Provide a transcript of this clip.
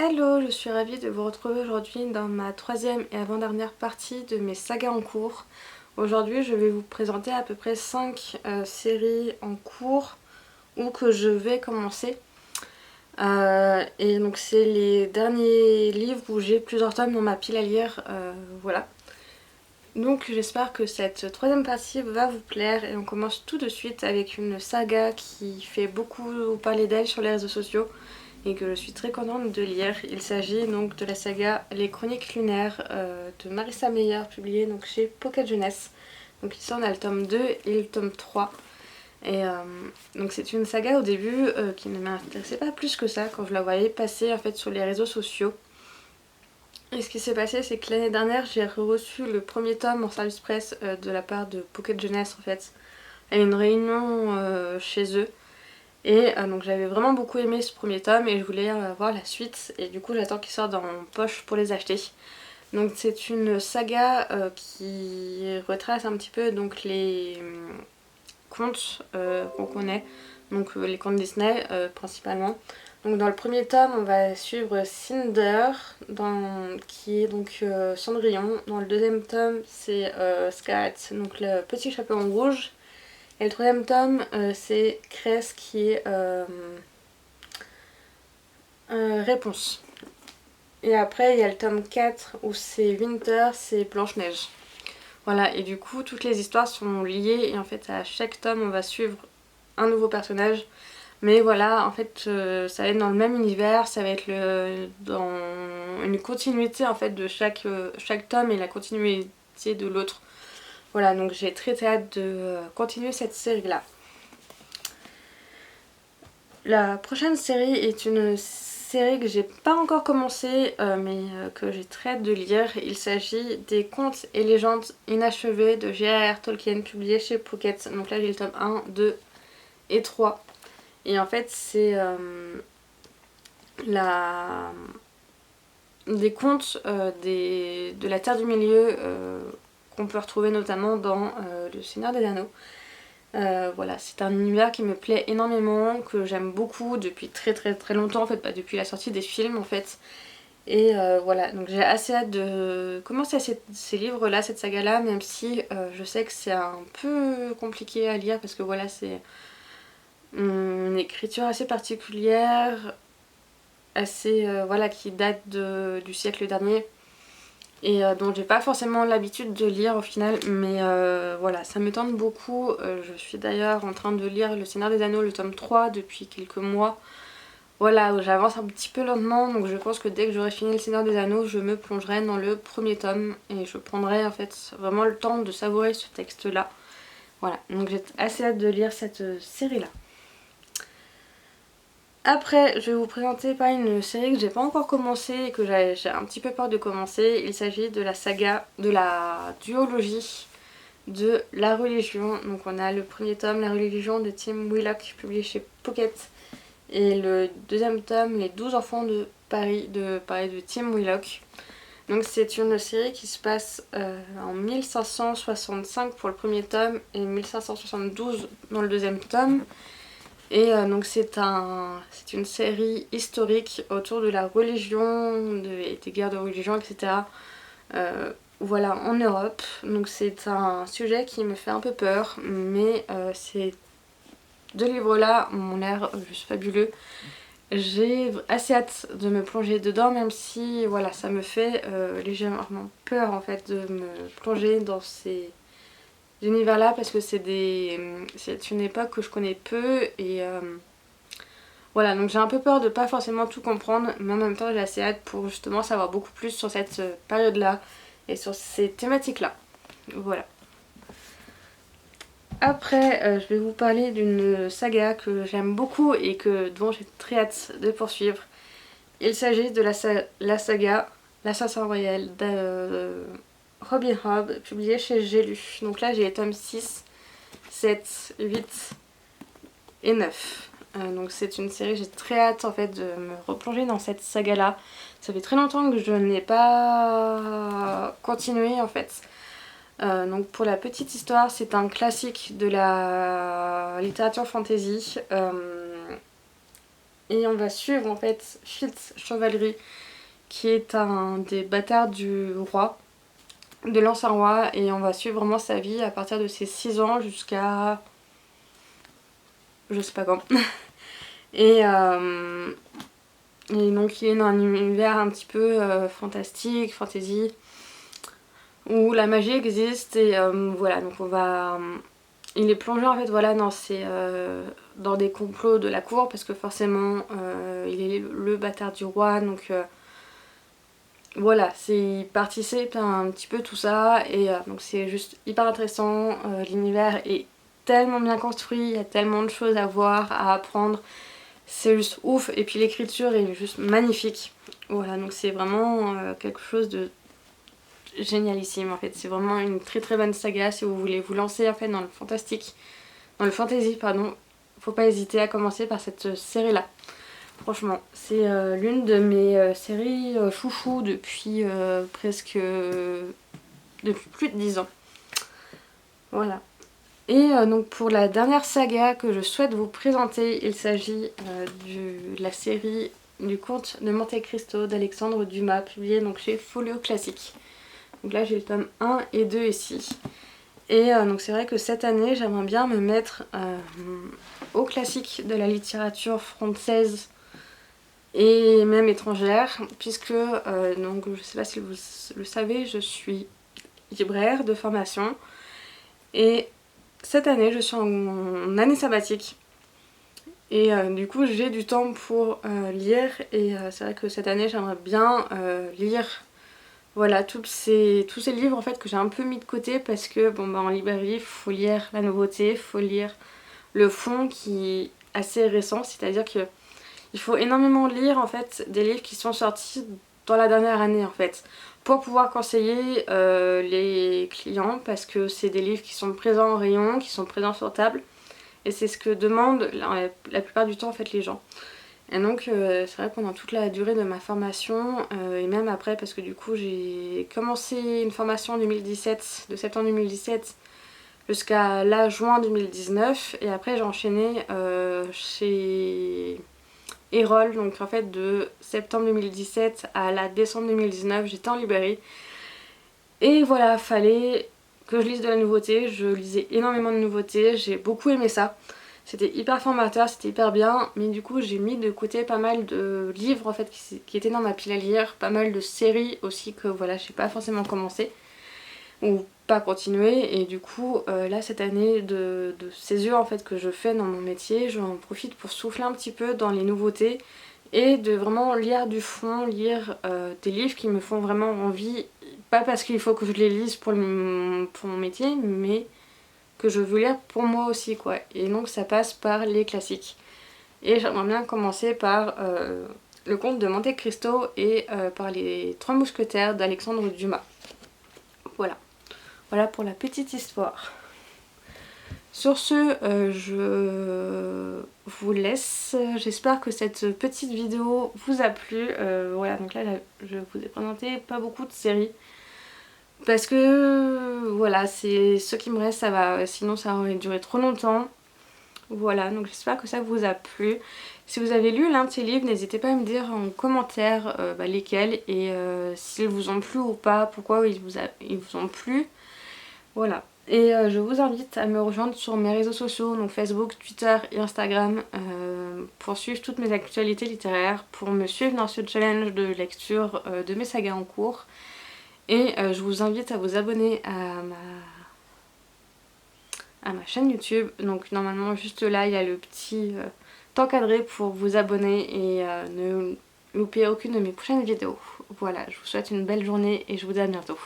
Hello, je suis ravie de vous retrouver aujourd'hui dans ma troisième et avant-dernière partie de mes sagas en cours. Aujourd'hui je vais vous présenter à peu près 5 séries en cours ou que je vais commencer. Et donc c'est les derniers livres où j'ai plusieurs tomes dans ma pile à lire, voilà. Donc j'espère que cette troisième partie va vous plaire et on commence tout de suite avec une saga qui fait beaucoup parler d'elle sur les réseaux sociaux et que je suis très contente de lire. Il s'agit donc de la saga Les Chroniques Lunaires de Marissa Meyer, publiée donc chez Pocket Jeunesse. Donc ici on a le tome 2 et le tome 3. Et donc c'est une saga au début qui ne m'intéressait pas plus que ça quand je la voyais passer en fait sur les réseaux sociaux. Et ce qui s'est passé, c'est que l'année dernière j'ai reçu le premier tome en service presse de la part de Pocket Jeunesse en fait, à une réunion chez eux. Et donc j'avais vraiment beaucoup aimé ce premier tome et je voulais voir la suite et du coup j'attends qu'il sorte dans mon poche pour les acheter. Donc c'est une saga qui retrace un petit peu donc les contes qu'on connaît, donc les contes Disney principalement. Donc dans le premier tome on va suivre Cinder qui est donc Cendrillon. Dans le deuxième tome c'est Scarlet, donc le petit chaperon rouge. Et le troisième tome, c'est Cress qui est Réponse. Et après, il y a le tome 4 où c'est Winter, c'est Blanche-Neige. Voilà, et du coup, toutes les histoires sont liées et en fait, à chaque tome, on va suivre un nouveau personnage. Mais voilà, en fait, ça va être dans le même univers, ça va être dans une continuité en fait de chaque tome et la continuité de l'autre. Voilà, donc j'ai très hâte de continuer cette série-là. La prochaine série est une série que j'ai pas encore commencé mais que j'ai très hâte de lire. Il s'agit des Contes et légendes inachevés de J.R.R. Tolkien, publié chez Pocket. Donc là j'ai le tome 1, 2 et 3. Et en fait c'est des contes de la Terre du Milieu qu'on peut retrouver notamment dans Le Seigneur des Anneaux. Voilà, c'est un univers qui me plaît énormément, que j'aime beaucoup depuis très longtemps en fait, pas depuis la sortie des films en fait. Et voilà, donc j'ai assez hâte de commencer ces livres-là, cette saga-là, même si je sais que c'est un peu compliqué à lire parce que voilà, c'est une écriture assez particulière, assez voilà, qui date du siècle dernier et dont j'ai pas forcément l'habitude de lire au final, mais voilà, ça me tente beaucoup. Je suis d'ailleurs en train de lire Le Seigneur des Anneaux, le tome 3 depuis quelques mois. Voilà, j'avance un petit peu lentement, donc je pense que dès que j'aurai fini Le Seigneur des Anneaux, je me plongerai dans le premier tome et je prendrai en fait vraiment le temps de savourer ce texte-là. Voilà, donc j'ai assez hâte de lire cette série-là. Après, je vais vous présenter pas une série que j'ai pas encore commencé et que j'ai un petit peu peur de commencer. Il s'agit de la saga, de la duologie de La Religion. Donc on a le premier tome, La Religion de Tim Wheelock, publié chez Pocket. Et le deuxième tome, Les 12 enfants de Paris, de Tim Wheelock. Donc c'est une série qui se passe en 1565 pour le premier tome et 1572 dans le deuxième tome. Et donc c'est une série historique autour de la religion, des guerres de religion, etc. Voilà, en Europe. Donc c'est un sujet qui me fait un peu peur, mais ces deux livres-là m'ont l'air juste fabuleux. J'ai assez hâte de me plonger dedans, même si voilà, ça me fait légèrement peur en fait de me plonger dans ces univers-là parce que c'est une époque que je connais peu et voilà, donc j'ai un peu peur de pas forcément tout comprendre, mais en même temps j'ai assez hâte pour justement savoir beaucoup plus sur cette période-là et sur ces thématiques-là. Voilà. Après, je vais vous parler d'une saga que j'aime beaucoup et dont j'ai très hâte de poursuivre. Il s'agit de la saga L'Assassin Royal de Robin Hood, publié chez J'ai lu. Donc là j'ai les tomes 6, 7, 8 et 9. Donc c'est une série, j'ai très hâte en fait de me replonger dans cette saga là. Ça fait très longtemps que je n'ai pas continué en fait. Donc pour la petite histoire, c'est un classique de la littérature fantasy. et on va suivre en fait Fitz Chevalerie, qui est un des bâtards du roi, de l'ancien roi, et on va suivre vraiment sa vie à partir de ses 6 ans jusqu'à je sais pas quand. Et donc il est dans un univers un petit peu fantastique, fantasy, où la magie existe, et voilà, donc on va... il est plongé en fait voilà dans des complots de la cour, parce que forcément il est le bâtard du roi, donc voilà, il participe à un petit peu tout ça, et donc c'est juste hyper intéressant, l'univers est tellement bien construit, il y a tellement de choses à voir, à apprendre, c'est juste ouf, et puis l'écriture est juste magnifique. Voilà, donc c'est vraiment quelque chose de génialissime en fait, c'est vraiment une très très bonne saga si vous voulez vous lancer en fait dans le fantasy pardon, faut pas hésiter à commencer par cette série là. Franchement, c'est l'une de mes séries chouchou depuis depuis plus de 10 ans. Voilà. Et donc pour la dernière saga que je souhaite vous présenter, il s'agit de la série du Comte de Monte Cristo d'Alexandre Dumas, publié donc chez Folio Classique. Donc là j'ai le tome 1 et 2 ici. Et donc c'est vrai que cette année j'aimerais bien me mettre au classique de la littérature française et même étrangère, puisque donc je sais pas si vous le savez, je suis libraire de formation, et cette année je suis en année sabbatique, et du coup j'ai du temps pour lire, et c'est vrai que cette année j'aimerais bien lire voilà tous ces livres en fait que j'ai un peu mis de côté, parce que bon bah en librairie il faut lire la nouveauté, il faut lire le fond qui est assez récent, c'est-à-dire que il faut énormément lire en fait des livres qui sont sortis dans la dernière année en fait, pour pouvoir conseiller les clients, parce que c'est des livres qui sont présents en rayon, qui sont présents sur table, et c'est ce que demandent la plupart du temps en fait les gens. Et donc c'est vrai que pendant toute la durée de ma formation, et même après, parce que du coup j'ai commencé une formation en 2017, de septembre 2017 jusqu'à là juin 2019, et après j'ai enchaîné chez Erol, donc en fait de septembre 2017 à la décembre 2019 j'étais en librairie, et voilà, fallait que je lise de la nouveauté, je lisais énormément de nouveautés, j'ai beaucoup aimé ça, c'était hyper formateur, c'était hyper bien, mais du coup j'ai mis de côté pas mal de livres en fait qui étaient dans ma pile à lire, pas mal de séries aussi que voilà j'ai pas forcément commencé ou pas continué, et du coup là cette année de césure en fait que je fais dans mon métier, j'en profite pour souffler un petit peu dans les nouveautés et de vraiment lire du fond, lire des livres qui me font vraiment envie, pas parce qu'il faut que je les lise pour mon métier, mais que je veux lire pour moi aussi quoi, et donc ça passe par les classiques. Et j'aimerais bien commencer par le Comte de Monte Cristo et par les Trois Mousquetaires d'Alexandre Dumas. Voilà. Voilà pour la petite histoire. Sur ce, je vous laisse. J'espère que cette petite vidéo vous a plu. Voilà, donc là, je vous ai présenté pas beaucoup de séries, parce que voilà, c'est ce qui me reste, ça va, sinon ça aurait duré trop longtemps. Voilà, donc j'espère que ça vous a plu. Si vous avez lu l'un de ces livres, n'hésitez pas à me dire en commentaire lesquels, et s'ils vous ont plu ou pas, pourquoi ils vous ont plu. Voilà. Et je vous invite à me rejoindre sur mes réseaux sociaux, donc Facebook, Twitter et Instagram, pour suivre toutes mes actualités littéraires, pour me suivre dans ce challenge de lecture de mes sagas en cours. Et je vous invite à vous abonner à ma chaîne YouTube. Donc normalement juste là il y a le petit encadré pour vous abonner et ne louper aucune de mes prochaines vidéos. Voilà, je vous souhaite une belle journée et je vous dis à bientôt.